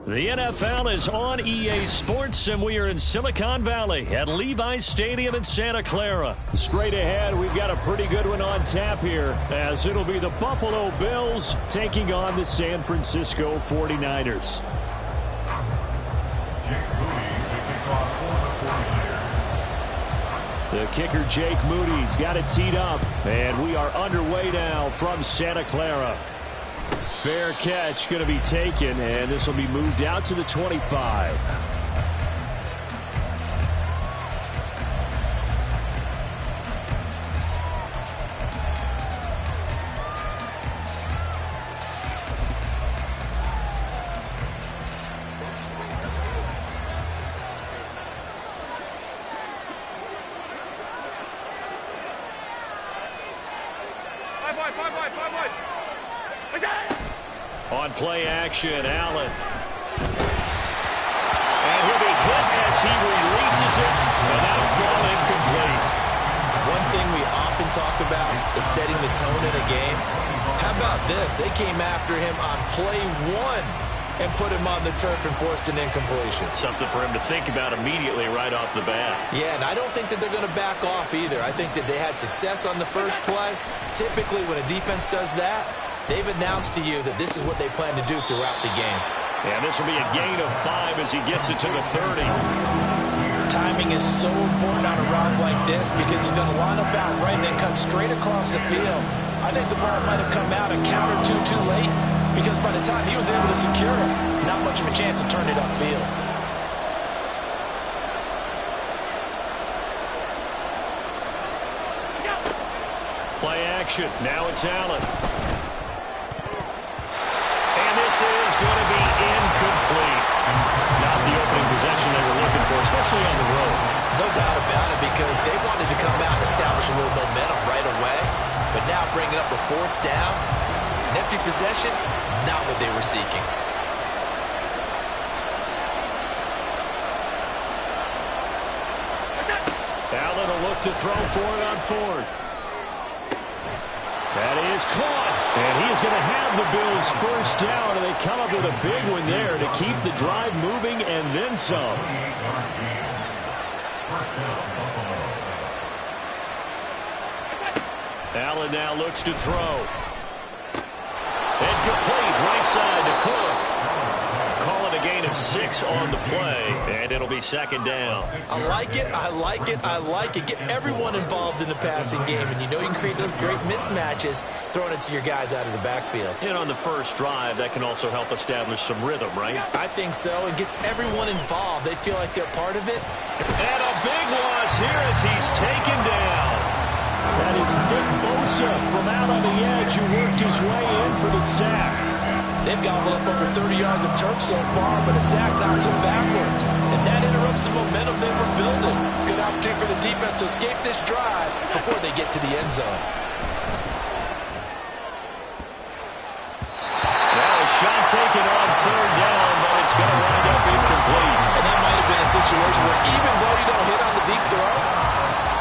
The NFL is on EA Sports, and we are in Silicon Valley at Levi's Stadium in Santa Clara. Straight ahead, we've got a pretty good one on tap here, as it'll be the Buffalo Bills taking on the San Francisco 49ers. The kicker, Jake Moody's got it teed up, and we are underway now from Santa Clara. Fair catch going to be taken, and this will be moved out to the 25. On play action, Allen. And he'll be hit as he releases it, and that'll fall incomplete. One thing we often talk about is setting the tone in a game. How about this? They came after him on play one and put him on the turf and forced an incompletion. Something for him to think about immediately right off the bat. Yeah, and I don't think that they're going to back off either. I think that they had success on the first play. Typically, when a defense does that, they've announced to you that this is what they plan to do throughout the game. And this will be a gain of 5 as he gets it to the 30. Timing is so important on a route like this because he's going to line up out right and then cut straight across the field. I think the ball might have come out and countered too late because by the time he was able to secure it, not much of a chance to turn it upfield. Play action. Now it's Allen. And this is going to be incomplete. Not the opening possession they were looking for, especially on the road. No doubt about it, because they wanted to come out and establish a little momentum right away. But now bringing up a fourth down, an empty possession, not what they were seeking. Allen will look to throw for it on fourth. That is caught, and he is going to have the Bills first down, and they come up with a big one there to keep the drive moving and then some. Allen now looks to throw. And complete, right side to Cook. Call it a gain of 6 on the play, and it'll be second down. I like it, I like it, I like it. Get everyone involved in the passing game, and you know you can create those great mismatches throwing it to your guys out of the backfield. And on the first drive, that can also help establish some rhythm, right? I think so. It gets everyone involved. They feel like they're part of it. And a big loss here as he's taken down. That is Nick Bosa from out on the edge who worked his way in for the sack. They've gobbled up over 30 yards of turf so far, but a sack knocks them backwards. And that interrupts the momentum they were building. Good opportunity for the defense to escape this drive before they get to the end zone. Well, a shot taken on third down, but it's going to wind up incomplete. And that might have been a situation where even though you don't hit on the deep throw,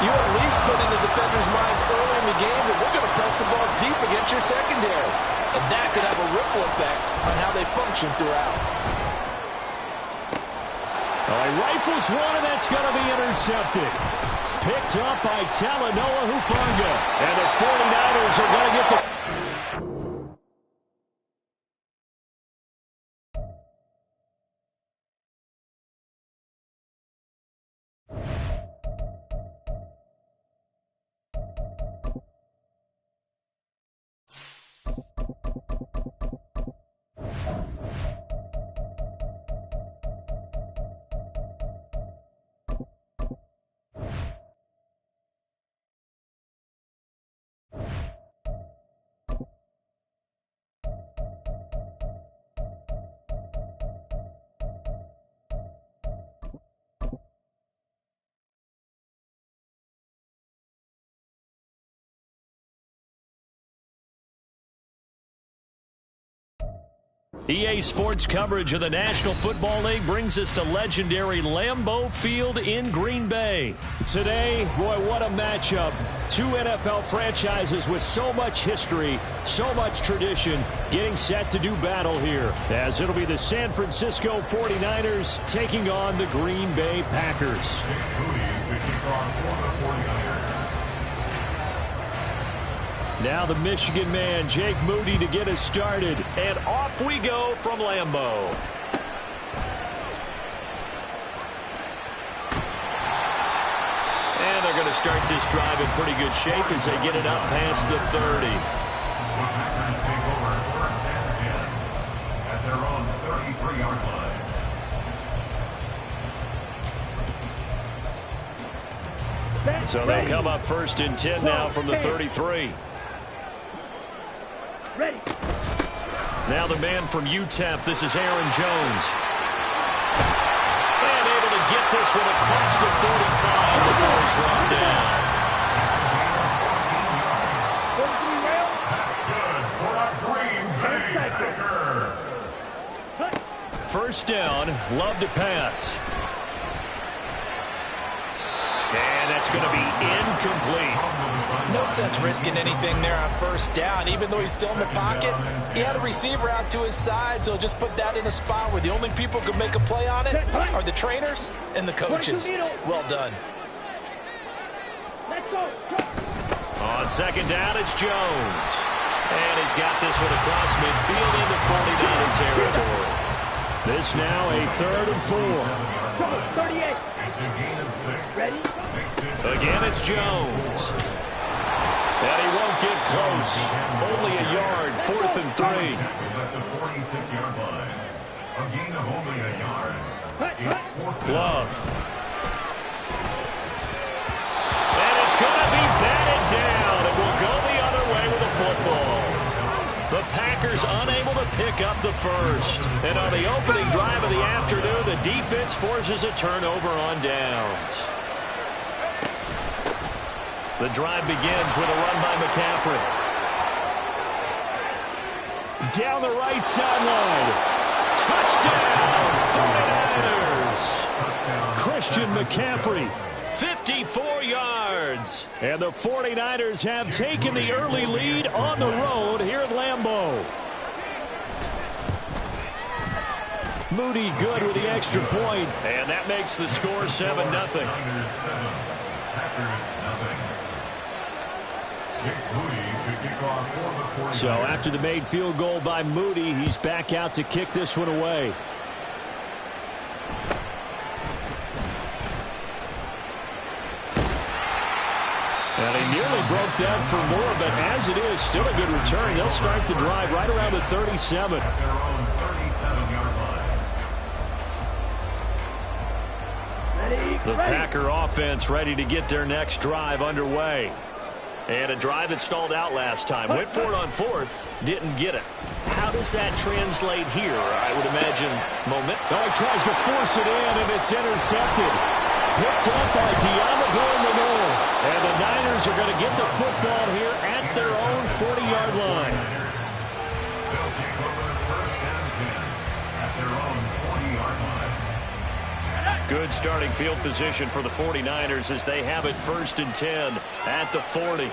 you at least put in the defenders' minds early in the game that we're going to press the ball deep against your secondary. And that could have a ripple effect on how they function throughout. He rifles one, and that's going to be intercepted. Picked up by Talanoa Hufanga. And the 49ers are going to get the... EA Sports coverage of the National Football League brings us to legendary Lambeau Field in Green Bay. Today, boy, what a matchup. Two NFL franchises with so much history, so much tradition, getting set to do battle here, as it'll be the San Francisco 49ers taking on the Green Bay Packers. Now the Michigan man, Jake Moody, to get us started. And off we go from Lambeau. And they're going to start this drive in pretty good shape as they get it up past the 30. At their own 33-yard line. So they'll come up first and 10 now from the 33. Ready. Now the man from UTEP, this is Aaron Jones. And able to get this one across the 45 before he's brought down. That's good for a Green Bay Packer. First down, Love to pass. And that's going to be incomplete. No sense risking anything there on first down. Even though he's still in the pocket, he had a receiver out to his side, so just put that in a spot where the only people who can make a play on it are the trainers and the coaches. Well done. Let's go. On second down, it's Jones. And he's got this one across midfield into 49er territory. This now a 3rd and 4. Go, 38. It's a gain of 6. Ready? Again, it's Jones. And he won't get close. Only a yard, 4th and 3. At the 46-yard line. A gain of only a yard. It's 4th down. Love. And it's going to be batted down. It will go the other way with the football. The Packers unable to pick up the first. And on the opening drive of the afternoon, the defense forces a turnover on downs. The drive begins with a run by McCaffrey. Down the right sideline. Touchdown, 49ers. Christian McCaffrey. 54 yards. And the 49ers have taken the early lead on the road here at Lambeau. Moody good with the extra point. And that makes the score 7-0. Packers 7, Packers nothing. So after the made field goal by Moody, he's back out to kick this one away. And he nearly broke that for more, but as it is, still a good return. They'll start the drive right around the 37. At their own 37-yard line. The Packer offense ready to get their next drive underway. And a drive that stalled out last time. Went for it on 4th, didn't get it. How does that translate here? I would imagine moment. Oh, he tries to force it in, and it's intercepted. Picked up by Deommodore. And the Niners are going to get the football here at their own 40-yard line. They'll take over first and 10 at their own 40-yard line. Good starting field position for the 49ers as they have it 1st and 10 at the 40.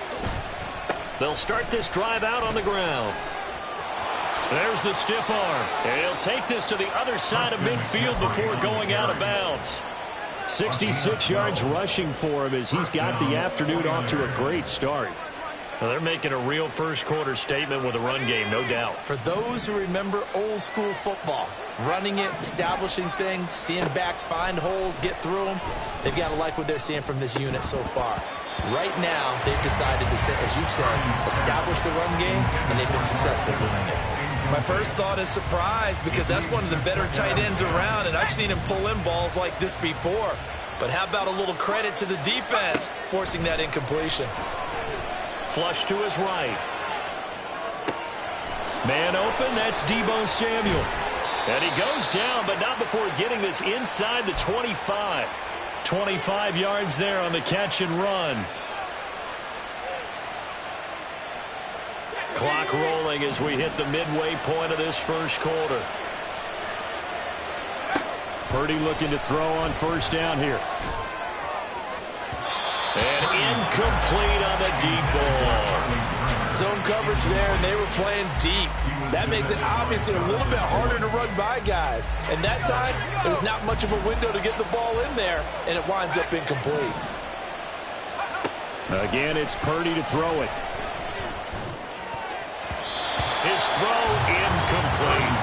They'll start this drive out on the ground. There's the stiff arm. And he'll take this to the other side of midfield before going out of bounds. 66 yards rushing for him as he's got the afternoon off to a great start. Well, they're making a real first-quarter statement with a run game, no doubt. For those who remember old-school football, running it, establishing things, seeing backs find holes, get through them, they've got to like what they're seeing from this unit so far. Right now, they've decided to, as you said, establish the run game, and they've been successful doing it. My first thought is surprise because that's one of the better tight ends around, and I've seen him pull in balls like this before. But how about a little credit to the defense forcing that incompletion? Flush to his right. Man open, that's Deebo Samuel. And he goes down, but not before getting this inside the 25. 25 yards there on the catch and run. Clock rolling as we hit the midway point of this first quarter. Purdy looking to throw on first down here. And Incomplete on the deep ball. Zone coverage there, and they were playing deep. That makes it obviously a little bit harder to run by guys. And that time, there's not much of a window to get the ball in there, and it winds up incomplete. Again, it's Purdy to throw it. His throw incomplete.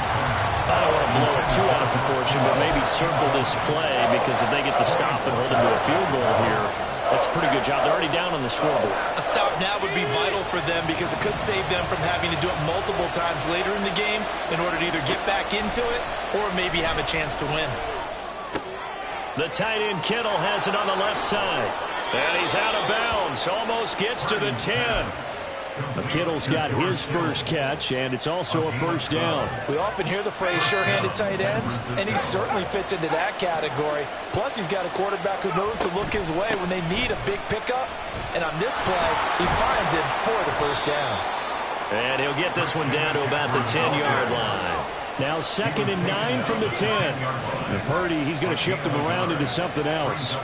I don't want to blow it too out of proportion, but maybe circle this play, because if they get the stop and hold them to a field goal here, that's a pretty good job. They're already down on the scoreboard. A stop now would be vital for them because it could save them from having to do it multiple times later in the game in order to either get back into it or maybe have a chance to win. The tight end Kittle has it on the left side. And he's out of bounds. Almost gets to the 10. Kittle's got his first catch, and it's also a first down. We often hear the phrase sure-handed tight ends, and he certainly fits into that category. Plus, he's got a quarterback who knows to look his way when they need a big pickup. And on this play, he finds it for the first down. And he'll get this one down to about the 10-yard line. Now 2nd and 9 from the 10. And Purdy, he's going to shift him around into something else.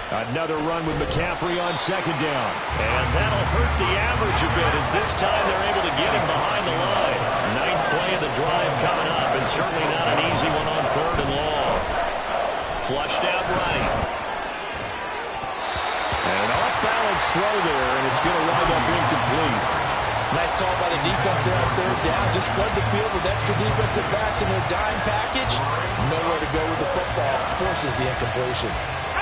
Another run with McCaffrey on 2nd down. And that'll hurt the average a bit as this time they're able to get him behind the line. 9th play of the drive coming up, and certainly not an easy one on 3rd and long. Flushed out right. And an off-balance throw there, and it's going to wind up incomplete. Nice call by the defense there on 3rd down. Just flood the field with extra defensive backs in their dime package. Nowhere to go with the football. Forces the incompletion.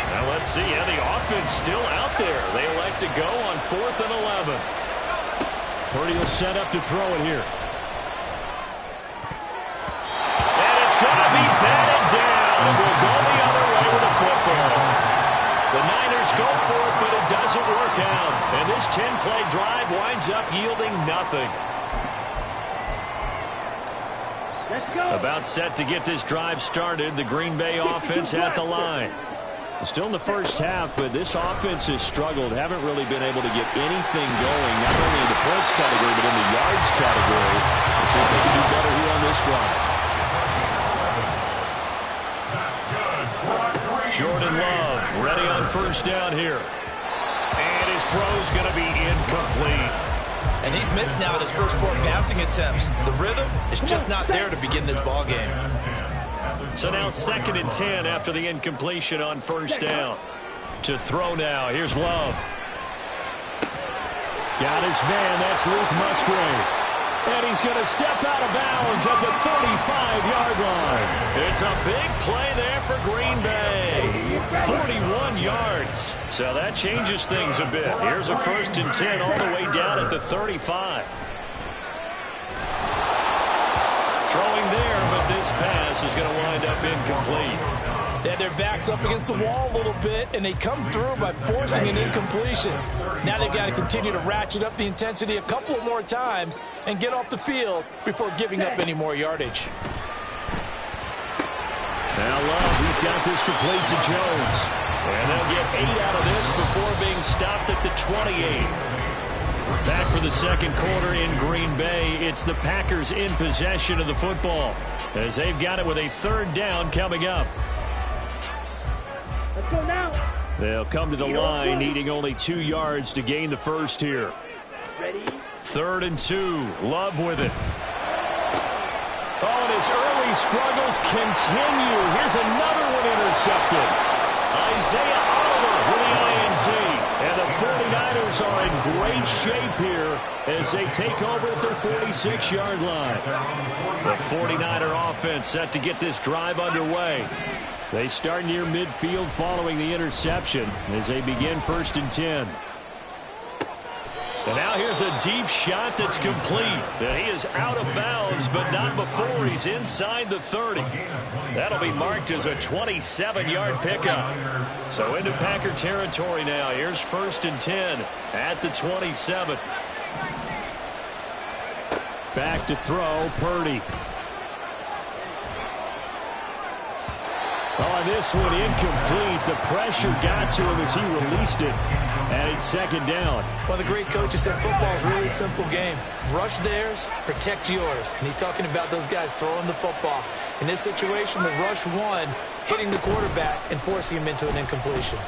Now let's see. Yeah, the offense still out there. They elect to go on 4th and 11. Purdy will set up to throw it here. And it's going to be batted down. We'll go the other way with the football. The Niners go for it, but it doesn't work out. And this 10-play drive winds up yielding nothing. Let's go. About set to get this drive started. The Green Bay offense at the line. Still in the first half, but this offense has struggled. Haven't really been able to get anything going, not only in the points category, but in the yards category. Let's see if they can do better here on this drive. Jordan Love ready on 1st down here. And his throw's going to be incomplete. And he's missed now his first 4 passing attempts. The rhythm is just not there to begin this ball game. So now 2nd and 10 after the incompletion on 1st down. To throw now. Here's Love. Got his man. That's Luke Musgrave. And he's going to step out of bounds at the 35-yard line. It's a big play there for Green Bay. 41 yards. So that changes things a bit. Here's a 1st and 10 all the way down at the 35. Throwing there, but this pass is going to wind up incomplete. Yeah, their back's up against the wall a little bit, and they come through by forcing an incompletion. Now they've got to continue to ratchet up the intensity a couple of more times and get off the field before giving up any more yardage. Now Love, he's got this complete to Jones. And they'll get 8 out of this before being stopped at the 28. Back for the 2nd quarter in Green Bay. It's the Packers in possession of the football as they've got it with a 3rd down coming up. Let's go now. They'll come to the line needing only 2 yards to gain the first here. Ready? 3rd and 2. Love with it. Oh, and his early struggles continue. Here's another one intercepted. Isaiah Oliver with the INT. And the 49ers are in great shape here as they take over at their 46-yard line. The 49er offense set to get this drive underway. They start near midfield following the interception as they begin 1st and 10. And now here's a deep shot that's complete. And he is out of bounds, but not before he's inside the 30. That'll be marked as a 27-yard pickup. So into Packer territory now. Here's 1st and 10 at the 27. Back to throw, Purdy. Oh, and this one incomplete. The pressure got to him as he released it. And it's second down. Well, the great coach said football is a really simple game. Rush theirs, protect yours. And he's talking about those guys throwing the football. In this situation, the rush one, hitting the quarterback and forcing him into an incompletion.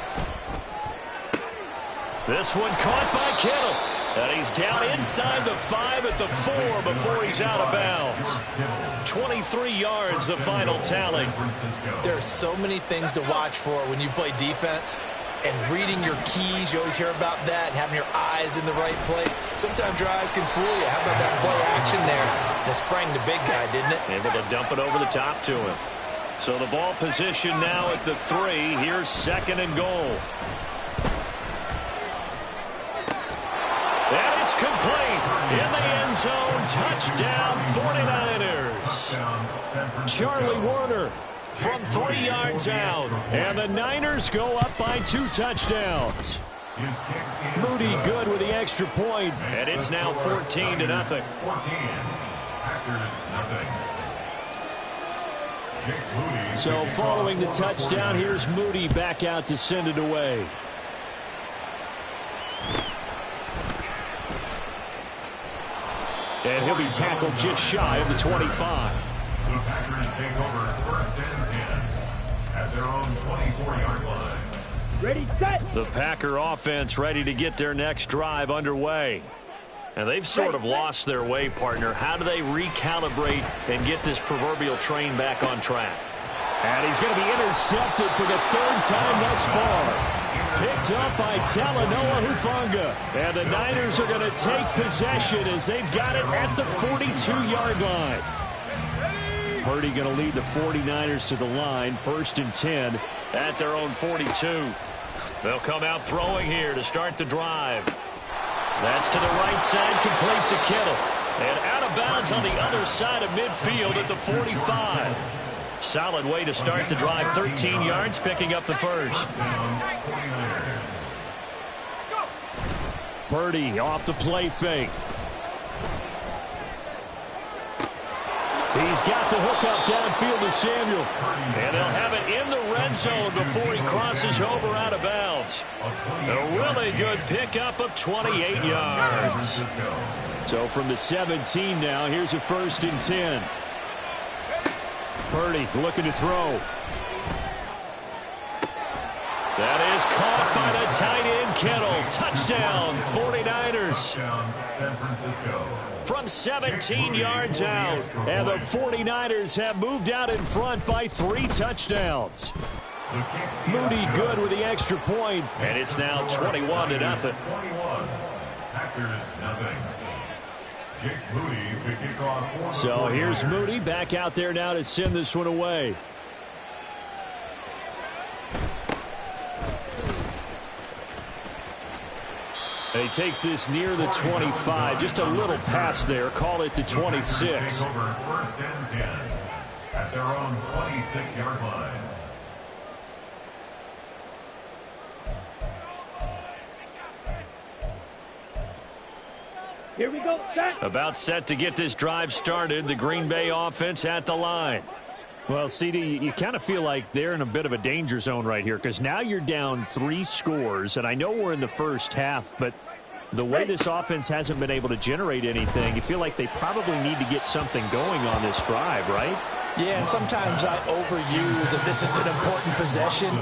This one caught by Kittle. And he's down inside the 5 at the 4 before he's out of bounds. 23 yards, the final tally. There are so many things to watch for when you play defense. And reading your keys, you always hear about that, and having your eyes in the right place. Sometimes your eyes can fool you. How about that play action there? And it sprang the big guy, didn't it? Able to dump it over the top to him. So the ball position now at the 3. Here's second and goal. And it's complete. In the end zone, touchdown 49ers. Charlie Warner from 3 yards out. And the Niners go up by 2 touchdowns. Moody good with the extra point. And it's now 14-0. 14. Packers nothing. So following the touchdown, here's Moody back out to send it away. And he'll be tackled just shy of the 25. The Packers take over first and 10 at their own 24-yard line. Ready, set. The Packer offense ready to get their next drive underway. And they've sort of lost their way, partner. How do they recalibrate and get this proverbial train back on track? And he's going to be intercepted for the 3rd time thus far. Picked up by Talanoa Hufanga. And the Niners are going to take possession as they've got it at the 42-yard line. Purdy going to lead the 49ers to the line. 1st and 10 at their own 42. They'll come out throwing here to start the drive. That's to the right side, complete to Kittle. And out of bounds on the other side of midfield at the 45. Solid way to start the drive. 13 yards, picking up the first. Purdy off the play fake. He's got the hook up downfield to Samuel. And they'll have it in the red zone before he crosses over out of bounds. A really good pickup of 28 yards. So from the 17 now, here's a 1st and 10. Purdy looking to throw. That is caught by the tight end Kittle. Touchdown, 49ers. San Francisco. From 17 yards out. And the 49ers have moved out in front by 3 touchdowns. Moody good with the extra point. And it's now 21-0. 21. Packers nothing. Jake Moody to kick off. So here's Moody back out there now to send this one away. And he takes this near the 25. Just a little pass there. Call it the 26. Over 1st and 10 at their own 26-yard line. Here we go, set. About set to get this drive started. The Green Bay offense at the line. Well, CD, you kind of feel like they're in a bit of a danger zone right here because now you're down 3 scores, and I know we're in the first half, but the way this offense hasn't been able to generate anything, you feel like they probably need to get something going on this drive, right? Yeah, and sometimes I overuse that this is an important possession.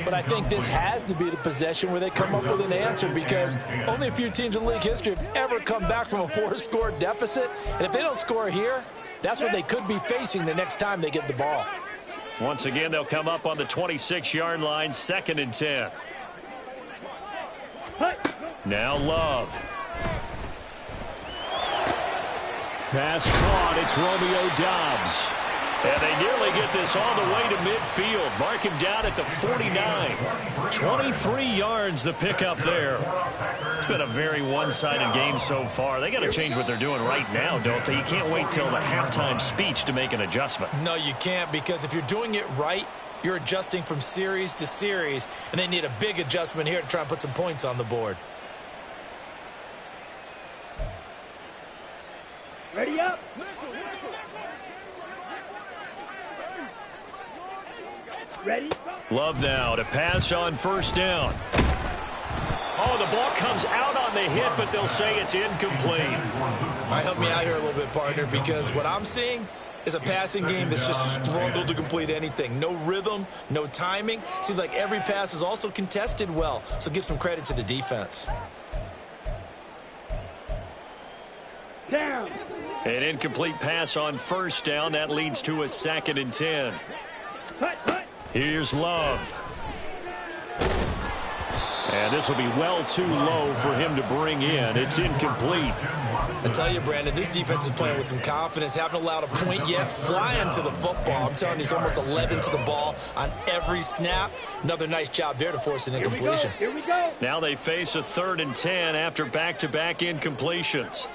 But I think this has to be the possession where they come up with an answer because only a few teams in league history have ever come back from a 4-score deficit. And if they don't score here, that's what they could be facing the next time they get the ball. Once again, they'll come up on the 26-yard line, 2nd and 10. Now Love. Pass caught. It's Romeo Doubs. And they nearly get this all the way to midfield. Mark him down at the 49. 23 yards the pickup there. It's been a very one-sided game so far. They got to change what they're doing right now, don't they? You can't wait till the halftime speech to make an adjustment. No, you can't, because if you're doing it right, you're adjusting from series to series, and they need a big adjustment here to try and put some points on the board. Ready up. Ready? Love now to pass on first down. Oh, the ball comes out on the hit, but they'll say it's incomplete. All right, help me out here a little bit, partner, because what I'm seeing is a passing game that's just struggled to complete anything. No rhythm, no timing. Seems like every pass is also contested well, so give some credit to the defense. Down. An incomplete pass on first down. That leads to a 2nd and 10. Hut, hut. Here's Love. And this will be well too low for him to bring in. It's incomplete. I tell you, Brandon, this defense is playing with some confidence. Haven't allowed a point yet. Flying to the football. I'm telling you, it's almost 11 to the ball on every snap. Another nice job there to force an incompletion. Here we go. Now they face a 3rd and 10 after back-to-back incompletions.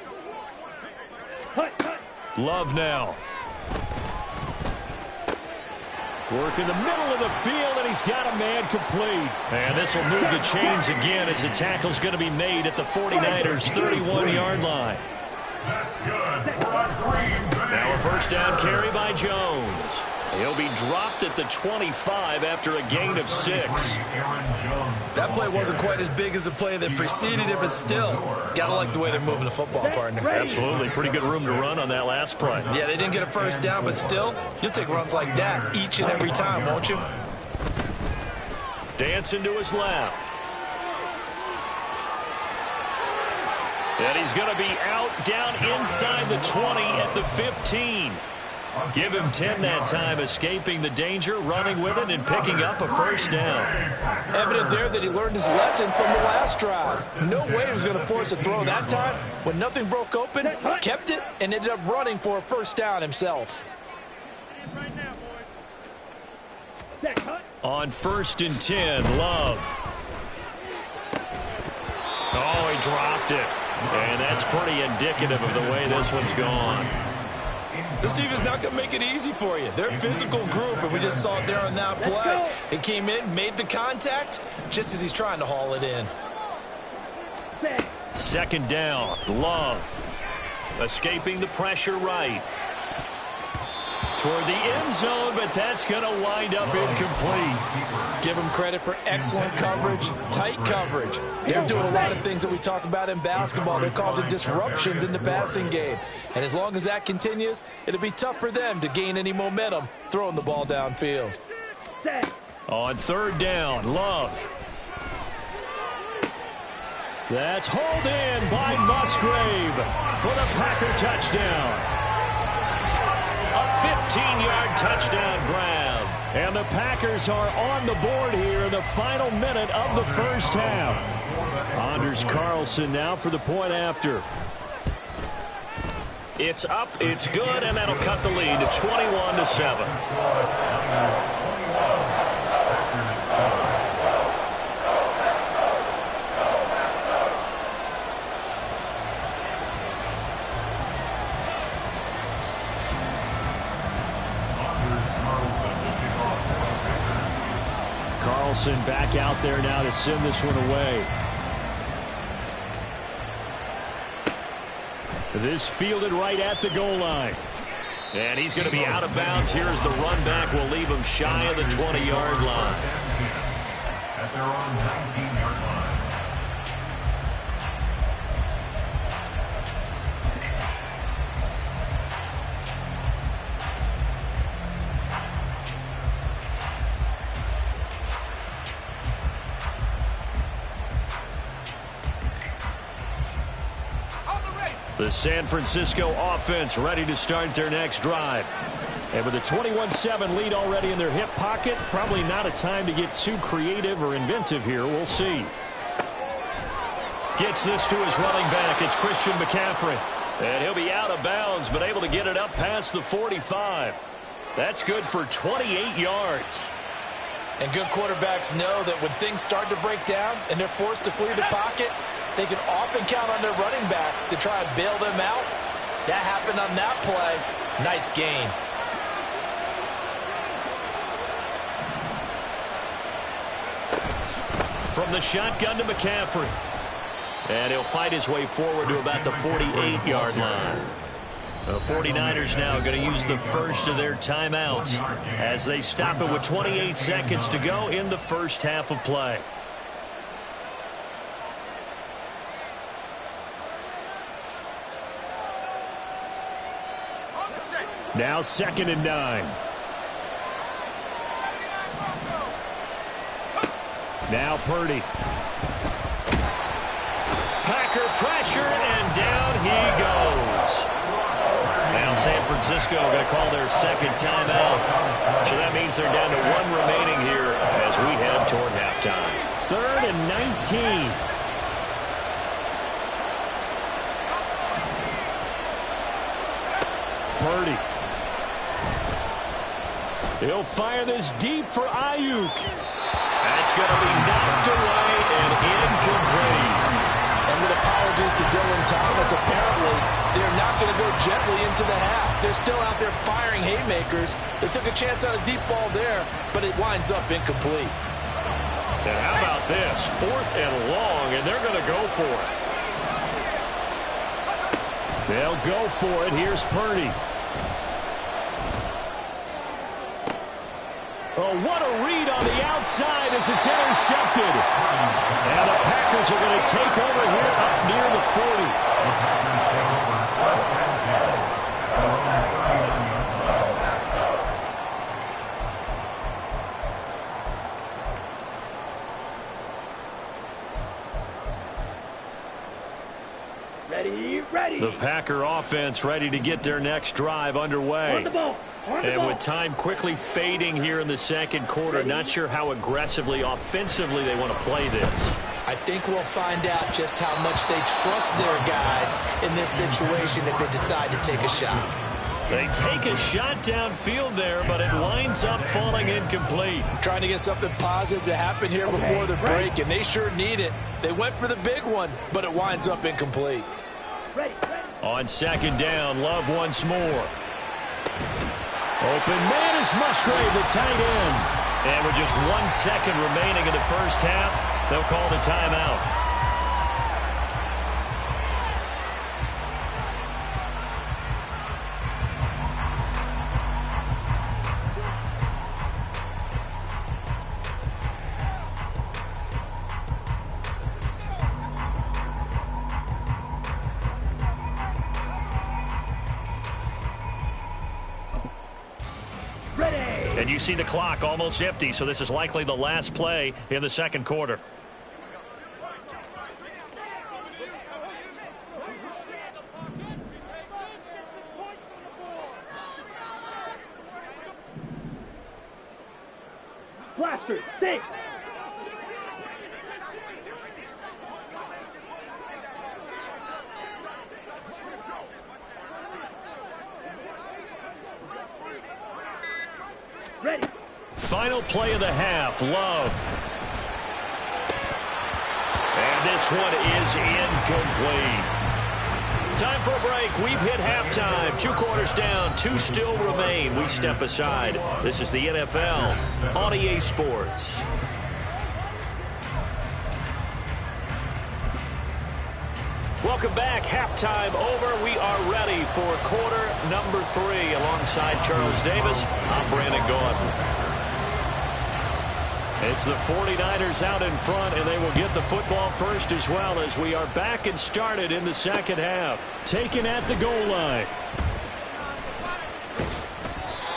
Hut, hut. Love now. Work in the middle of the field, and he's got a man complete. And this will move the chains again as the tackle's going to be made at the 49ers' 31-yard line. That's good for a Green Bay. Now a first down carry by Jones. He'll be dropped at the 25 after a gain of 6. That play wasn't quite as big as the play that preceded it, but still, gotta like the way they're moving the football, partner. Absolutely. Pretty good room to run on that last play. Yeah, they didn't get a first down, but still, you'll take runs like that each and every time, won't you? Dancing to his left. And he's going to be out down inside the 20 at the 15. Give him 10 that time, escaping the danger, running with it, and picking up a first down. Evident there that he learned his lesson from the last drive. No way he was going to force a throw that time. When nothing broke open, kept it, and ended up running for a first down himself. On 1st and 10, Love. Oh, he dropped it. And that's pretty indicative of the way this one's gone. This defense is not going to make it easy for you. They're a physical group, and we just saw it there on that play. It came in, made the contact, just as he's trying to haul it in. 2nd down, Love. Escaping the pressure right. Toward the end zone, but that's going to wind up incomplete. Give them credit for excellent coverage, tight coverage. They're doing a lot of things that we talk about in basketball. They're causing disruptions in the passing game. And as long as that continues, it'll be tough for them to gain any momentum throwing the ball downfield. On 3rd down, Love. That's hauled in by Musgrave for the Packer touchdown. A 15-yard touchdown grab. And the Packers are on the board here in the final minute of the first half. Anders Carlson now for the point after. It's up, it's good, and that'll cut the lead to 21-7. Carlson back out there now to send this one away. This fielded right at the goal line. And he's going to be out of bounds here as the run back will leave him shy of the 20-yard line. At their own 19-yard line. The San Francisco offense ready to start their next drive. And with a 21-7 lead already in their hip pocket, probably not a time to get too creative or inventive here. We'll see. Gets this to his running back. It's Christian McCaffrey. And he'll be out of bounds, but able to get it up past the 45. That's good for 28 yards. And good quarterbacks know that when things start to break down and they're forced to flee the pocket, they can often count on their running backs to try and bail them out. That happened on that play. Nice gain. From the shotgun to McCaffrey. And he'll fight his way forward to about the 48-yard line. The 49ers now going to use the first of their timeouts as they stop it with 28 seconds to go in the first half of play. Now 2nd and 9. Now Purdy. Packer pressure, and down he goes. Now San Francisco going to call their second timeout. So that means they're down to 1 remaining here as we head toward halftime. 3rd and 19. Purdy. He'll fire this deep for Ayuk. That's going to be knocked away and incomplete. And with apologies to Dylan Thomas, apparently they're not going to go gently into the half. They're still out there firing haymakers. They took a chance on a deep ball there, but it winds up incomplete. And how about this? 4th and long, and they're going to go for it. They'll go for it. Here's Purdy. Oh, what a read on the outside as it's intercepted. And the Packers are going to take over here up near the 40. Ready. The Packer offense ready to get their next drive underway. On the ball. And with time quickly fading here in the second quarter, not sure how aggressively, offensively they want to play this. I think we'll find out just how much they trust their guys in this situation if they decide to take a shot. They take a shot downfield there, but it winds up falling incomplete. Trying to get something positive to happen here before the break, and they sure need it. They went for the big one, but it winds up incomplete. Ready. On 2nd down, Love once more. open man is Musgrave, the tight end. And with just 1 second remaining in the first half, they'll call the timeout. And you see the clock almost empty, so this is likely the last play in the second quarter. Blaster, stay. Ready. Final play of the half, Love. And this one is incomplete. Time for a break. We've hit halftime. 2 quarters down, 2 still remain. We step aside. This is the NFL on EA Sports. Welcome back. Halftime over. We are ready for quarter number 3. Alongside Charles Davis, I'm Brandon Gordon. It's the 49ers out in front, and they will get the football first as well as we are back and started in the second half. Taken at the goal line.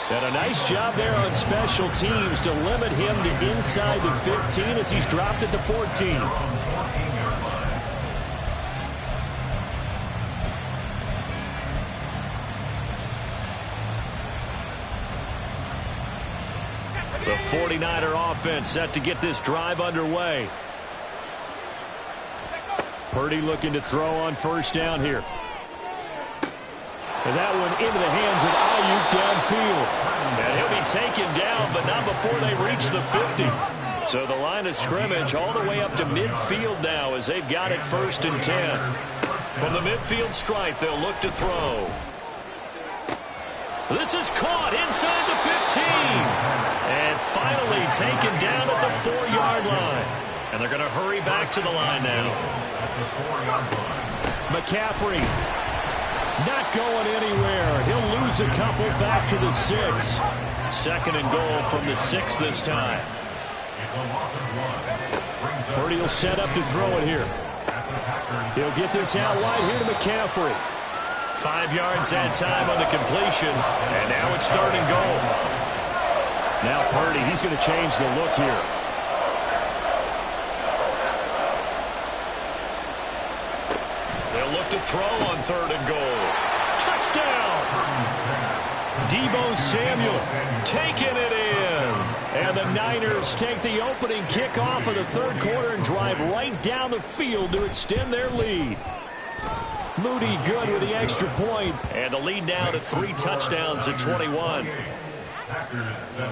And a nice job there on special teams to limit him to inside the 15 as he's dropped at the 14. The 49er offense set to get this drive underway. Purdy looking to throw on first down here. And that one into the hands of Ayuk downfield. And he'll be taken down, but not before they reach the 50. So the line of scrimmage all the way up to midfield now as they've got it 1st and 10. From the midfield stripe, they'll look to throw. This is caught inside the 15. And finally taken down at the 4-yard line. And they're going to hurry back to the line now. McCaffrey. Not going anywhere. He'll lose a couple back to the 6. 2nd and goal from the 6 this time. Purdy will set up to throw it here. He'll get this out wide here to McCaffrey. 5 yards that time on the completion, and now it's 3rd and goal. Now Purdy, he's going to change the look here. They'll look to throw on 3rd and goal. Touchdown! Deebo Samuel taking it in. And the Niners take the opening kickoff of the 3rd quarter and drive right down the field to extend their lead. Moody good with the extra point. And the lead now to 3 touchdowns at 21. Packers 7.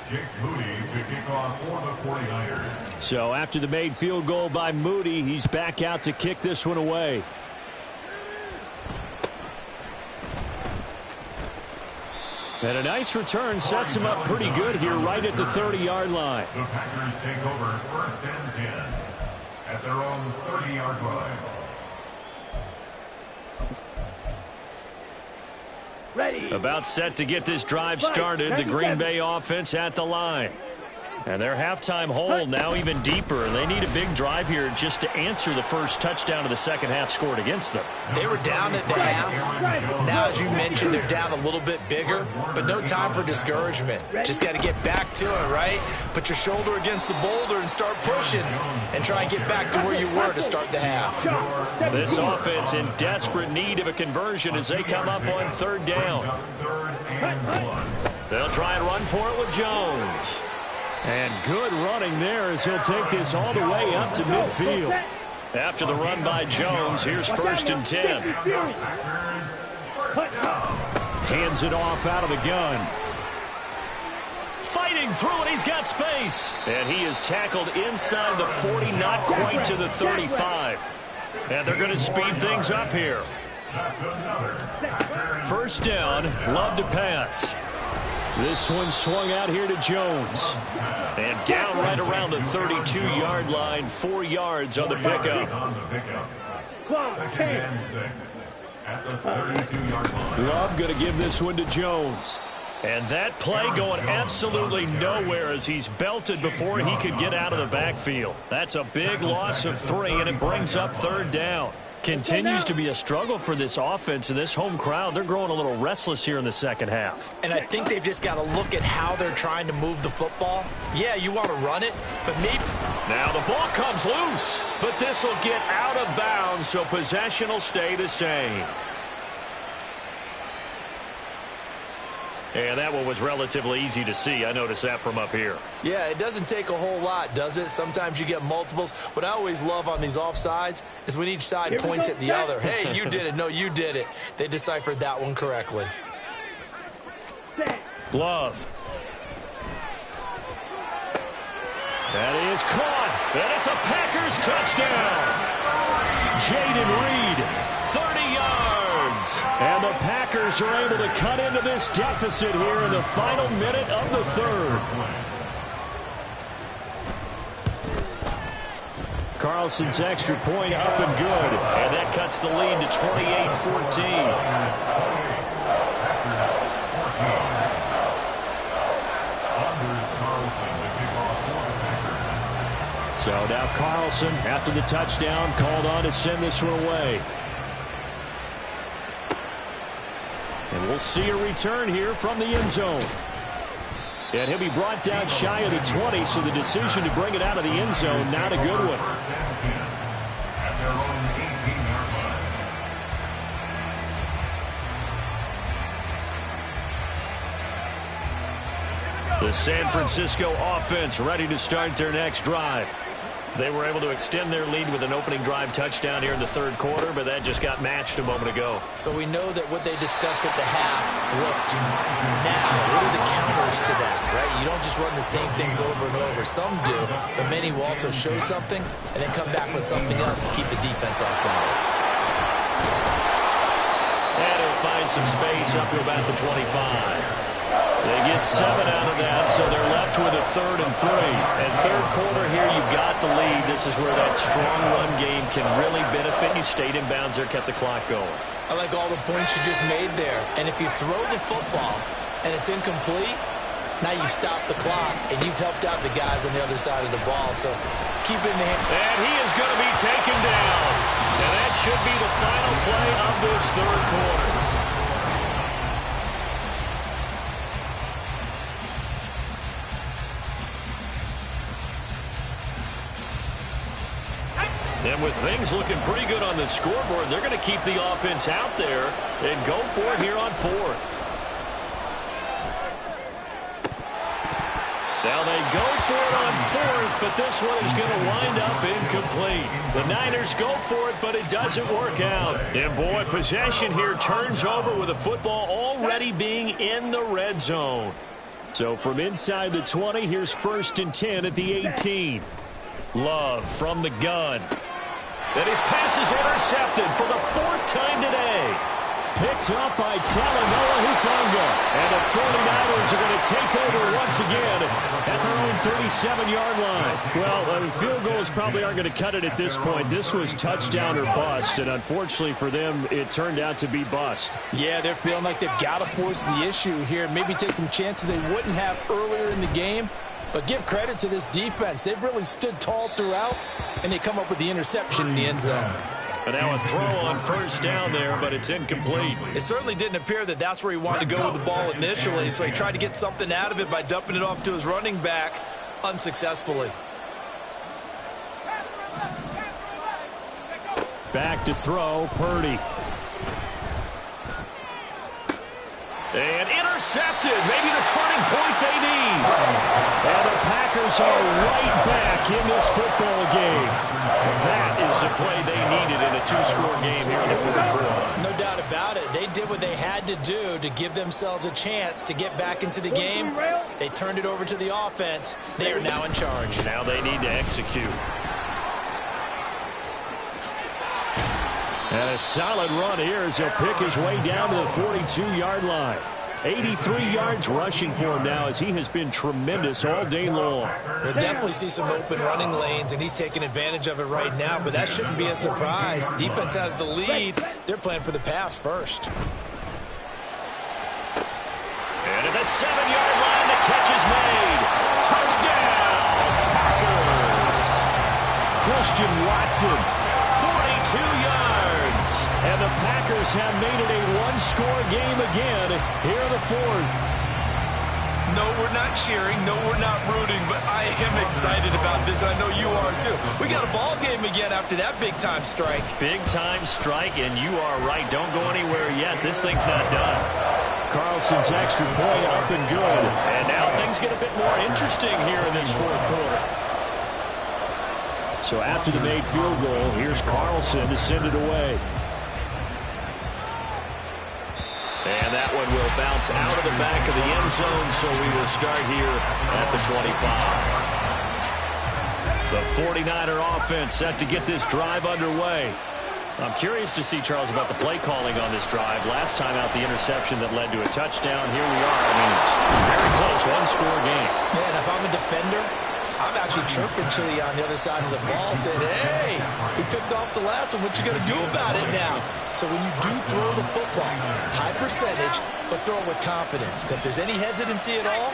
Jake Moody to kick off for the 49ers. So after the made field goal by Moody, he's back out to kick this one away. And a nice return sets him up pretty good here right at the 30-yard line. The Packers take over 1st and 10 at their own 30-yard line. Ready. About set to get this drive started. The Green Bay offense at the line. And their halftime hole now even deeper. They need a big drive here just to answer the first touchdown of the second half scored against them. They were down at the half. Now, as you mentioned, they're down a little bit bigger, but no time for discouragement. Just got to get back to it, right? Put your shoulder against the boulder and start pushing and try and get back to where you were to start the half. This offense in desperate need of a conversion as they come up on 3rd down. They'll try and run for it with Jones. And good running there as he'll take this all the way up to midfield. After the run by Jones, here's 1st and 10. Hands it off out of the gun. Fighting through it, he's got space. And he is tackled inside the 40, not quite to the 35. And they're going to speed things up here. 1st down, Love to pass. This one swung out here to Jones. And down right around the 32-yard line, 4 yards on the pickup. At the 32-yard line. Love going to give this one to Jones. And that play going absolutely nowhere as he's belted before he could get out of the backfield. That's a big loss of 3, and it brings up 3rd down. Continues to be a struggle for this offense and this home crowd. They're growing a little restless here in the second half. And I think they've just got to look at how they're trying to move the football. Yeah, you want to run it, but maybe... Now the ball comes loose, but this will get out of bounds, so possession will stay the same. And that one was relatively easy to see. I noticed that from up here. Yeah, it doesn't take a whole lot, does it? Sometimes you get multiples. What I always love on these offsides is when each side points at the other. Hey, you did it. No, you did it. They deciphered that one correctly. Love. That is caught. And it's a Packers touchdown. Jaden Reed, 30 yards. And the Packers are able to cut into this deficit here in the final minute of the 3rd. Carlson's extra point up and good. And that cuts the lead to 28-14. So now Carlson, after the touchdown, called on to send this one away. And we'll see a return here from the end zone. And he'll be brought down shy of the 20, so the decision to bring it out of the end zone, not a good one. The San Francisco offense ready to start their next drive. They were able to extend their lead with an opening drive touchdown here in the 3rd quarter, but that just got matched a moment ago. So we know that what they discussed at the half worked. Now, what are the counters to that, right? You don't just run the same things over and over. Some do, but many will also show something and then come back with something else to keep the defense off balance. And he'll find some space up to about the 25. They get 7 out of that, so they're left with a 3rd and 3. And third quarter here, you've got the lead. This is where that strong run game can really benefit. You stayed in bounds there, kept the clock going. I like all the points you just made there. And if you throw the football and it's incomplete, now you stop the clock, and you've helped out the guys on the other side of the ball. So keep it in the hand. And he is going to be taken down. And that should be the final play of this third quarter. And with things looking pretty good on the scoreboard, they're going to keep the offense out there and go for it here on 4th. Now they go for it on 4th, but this one is going to wind up incomplete. The Niners go for it, but it doesn't work out. And boy, possession here turns over with the football already being in the red zone. So from inside the 20, here's 1st and 10 at the 18. Love from the gun. And his pass is intercepted for the 4th time today. Picked up by Talanoa Hufanga. And the 49ers are going to take over once again at their own 37-yard line. Well, field goals probably aren't going to cut it at this point. This was touchdown or bust, and unfortunately for them, it turned out to be bust. Yeah, they're feeling like they've got to force the issue here. Maybe take some chances they wouldn't have earlier in the game. But give credit to this defense. They've really stood tall throughout, and they come up with the interception in the end zone. And now a throw on 1st down there, but it's incomplete. It certainly didn't appear that that's where he wanted to go with the ball initially, so he tried to get something out of it by dumping it off to his running back unsuccessfully. Back to throw, Purdy. And intercepted, maybe the turning point they need. And the Packers are right back in this football game. That is the play they needed in a 2-score game here in the 4th quarter. No doubt about it. They did what they had to do to give themselves a chance to get back into the game. They turned it over to the offense. They are now in charge. Now they need to execute. And a solid run here as he'll pick his way down to the 42-yard line. 83 yards rushing for him now as he has been tremendous all day long. We'll definitely see some open running lanes, and he's taking advantage of it right now, but that shouldn't be a surprise. Defense has the lead. They're playing for the pass first. And at the 7-yard line, the catch is made. Touchdown, Packers. Christian Watson, 42 yards. And the Packers have made it a 1-score game again here in the 4th. No, we're not cheering. No, we're not rooting, but I am excited about this, and I know you are too. We got a ball game again after that big-time strike. Big-time strike, and you are right. Don't go anywhere yet. This thing's not done. Carlson's extra point up and good. And now things get a bit more interesting here in this 4th quarter. So after the made field goal, here's Carlson to send it away. And that one will bounce out of the back of the end zone, so we will start here at the 25. The 49er offense set to get this drive underway. I'm curious to see, Charles, about the play calling on this drive. Last time out, the interception that led to a touchdown. Here we are. I mean, it's very close, 1-score game. Man, if I'm a defender, I'm actually chirping Chili on the other side of the ball, saying, hey, we picked off the last one. What you going to do about it now? So when you do throw the football, high percentage, but throw it with confidence. Because if there's any hesitancy at all,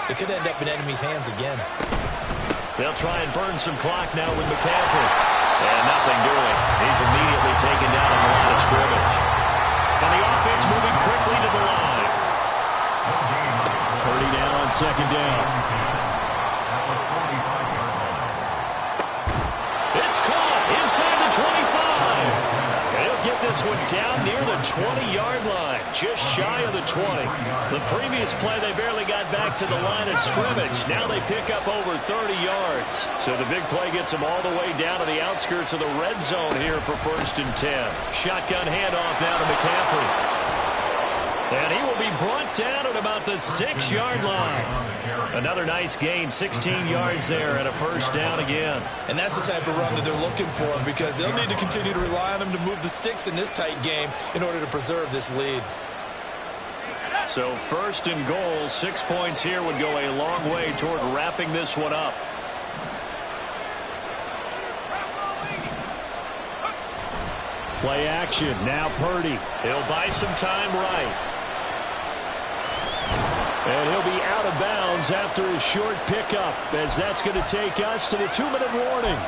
it could end up in enemy's hands again. They'll try and burn some clock now with McCaffrey. And nothing doing. He's immediately taken down on the line of scrimmage. And the offense moving quickly to the line. Purdy down on 2nd down. It's caught inside the 25. And he'll get this one down near the 20-yard line, just shy of the 20. The previous play, they barely got back to the line of scrimmage. Now they pick up over 30 yards. So the big play gets them all the way down to the outskirts of the red zone here for 1st and 10. Shotgun handoff now to McCaffrey. And he will be brought down at about the 6-yard line. Another nice gain, 16 yards there, and a 1st down again. And that's the type of run that they're looking for, because they'll need to continue to rely on him to move the sticks in this tight game in order to preserve this lead. So first and goal, 6 points here would go a long way toward wrapping this one up. Play action. Now Purdy. He'll buy some time right. And he'll be out of bounds after his short pickup, as that's going to take us to the 2-minute warning.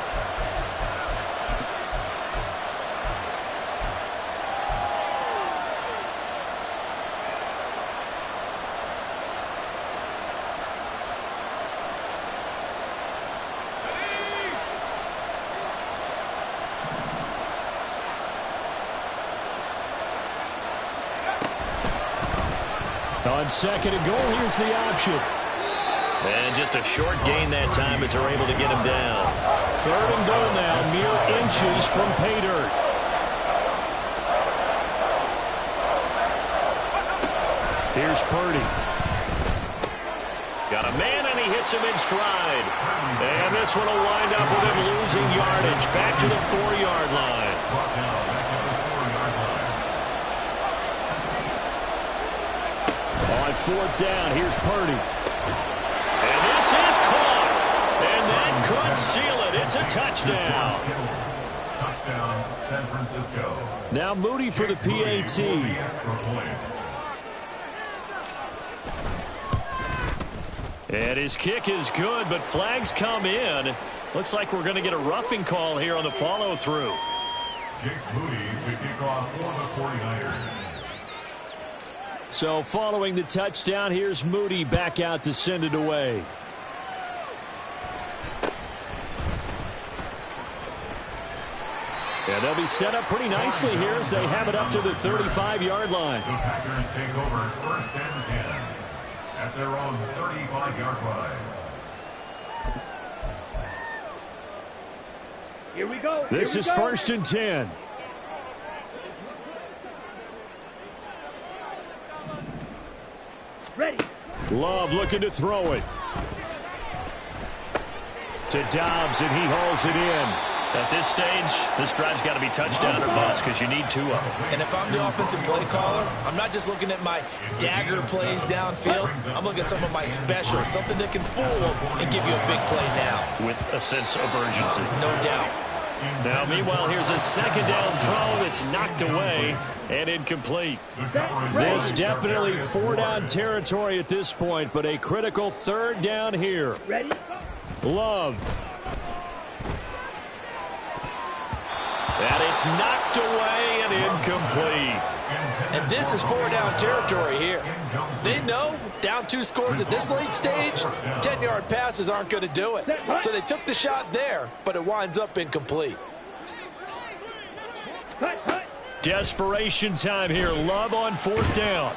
On second and goal, here's the option. And just a short gain that time as they're able to get him down. Third and goal now, mere inches from pay dirt. Here's Purdy. Got a man, and he hits him in stride. And this one will wind up with him losing yardage. Back to the 4-yard line. On fourth down, here's Purdy. And this is caught. And that could seal it. It's a touchdown. Touchdown, San Francisco. Now Moody for the PAT. And his kick is good, but flags come in. Looks like we're going to get a roughing call here on the follow-through. Jake Moody to kick off for the 49ers. So following the touchdown, here's Moody back out to send it away. And they'll be set up pretty nicely here as they have it up to the 35-yard line. The Packers take over first and 10 at their own 35-yard line. Here we go. This is first and 10. Ready. Love looking to throw it. To Dobbs, and he hauls it in. At this stage, this drive's got to be touchdown or bust because you need two of them. And if I'm the offensive play caller, I'm not just looking at my dagger plays downfield. I'm looking at some of my specials, something that can fool them and give you a big play now. With a sense of urgency. No doubt. Now, meanwhile, here's a second down throw that's knocked away and incomplete. This definitely 4-down territory at this point, but a critical third down here. Ready. Love. And it's knocked away and incomplete. And this is 4-down territory here. They know down 2 scores at this late stage, 10-yard passes aren't going to do it. So they took the shot there, but it winds up incomplete. Desperation time here. Love on fourth down.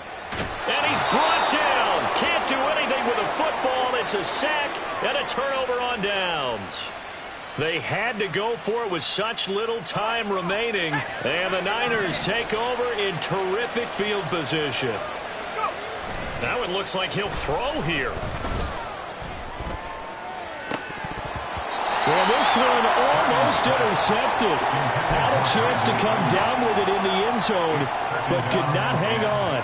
And he's brought down. Can't do anything with a football. It's a sack and a turnover on downs. They had to go for it with such little time remaining. And the Niners take over in terrific field position. Now it looks like he'll throw here. Well, this one almost intercepted. Had a chance to come down with it in the end zone, but could not hang on.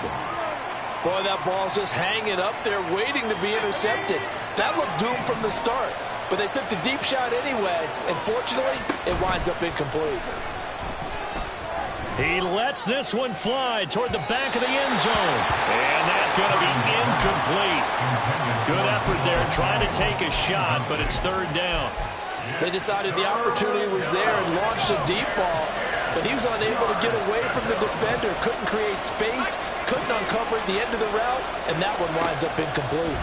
Boy, that ball's just hanging up there waiting to be intercepted. That looked doomed from the start. But they took the deep shot anyway, and fortunately, it winds up incomplete. He lets this one fly toward the back of the end zone. And that's going to be incomplete. Good effort there trying to take a shot, but it's third down. They decided the opportunity was there and launched a deep ball, but he was unable to get away from the defender, couldn't create space, couldn't uncover at the end of the route, and that one winds up incomplete.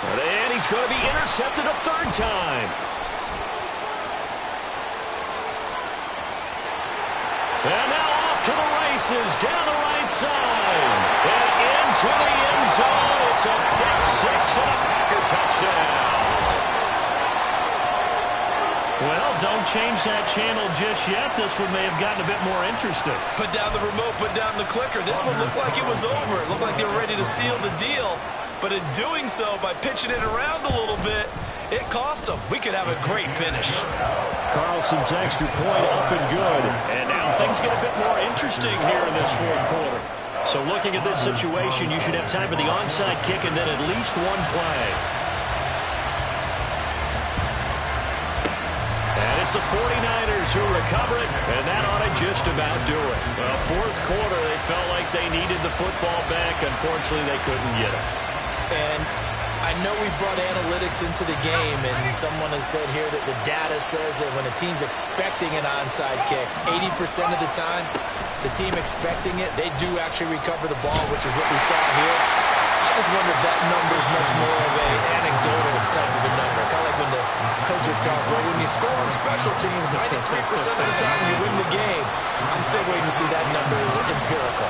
And he's going to be intercepted a third time. And now off to the races, down the right side. And into the end zone. It's a pick six and a Packer touchdown. Well, don't change that channel just yet. This one may have gotten a bit more interesting. Put down the remote, put down the clicker. This one looked like it was over. It looked like they were ready to seal the deal. But in doing so, by pitching it around a little bit, it cost them. We could have a great finish. Carl, Wilson's extra point up and good. And now things get a bit more interesting here in this fourth quarter. So looking at this situation, you should have time for the onside kick and then at least one play. And it's the 49ers who recover it, and that ought to just about do it. Well, fourth quarter, they felt like they needed the football back. Unfortunately, they couldn't get it. And I know we brought analytics into the game, and someone has said here that the data says that when a team's expecting an onside kick, 80% of the time, the team expecting it, they do actually recover the ball, which is what we saw here. I just wonder if that number is much more of an anecdotal type of a number. Kind of like when the coaches tell us, well, when you score on special teams, 93% of the time you win the game. I'm still waiting to see that number is empirical.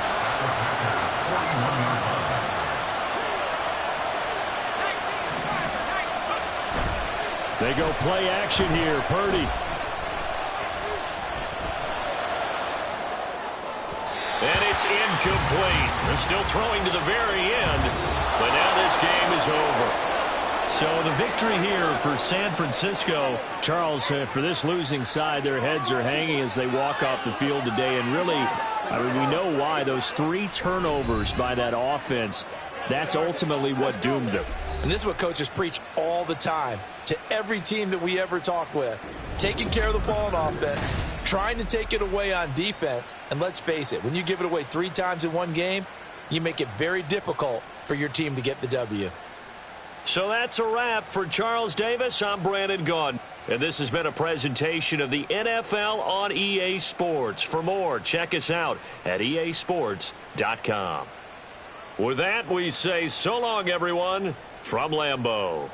They go play action here. Purdy. And it's incomplete. They're still throwing to the very end, but now this game is over. So the victory here for San Francisco. Charles, for this losing side, their heads are hanging as they walk off the field today. And really, I mean, we know why. Those 3 turnovers by that offense, that's ultimately what doomed them. And this is what coaches preach all the time to every team that we ever talk with. Taking care of the ball on offense, trying to take it away on defense. And let's face it, when you give it away 3 times in one game, you make it very difficult for your team to get the W. So that's a wrap for Charles Davis. I'm Brandon Gaudin. And this has been a presentation of the NFL on EA Sports. For more, check us out at easports.com. With that, we say so long, everyone, from Lambeau.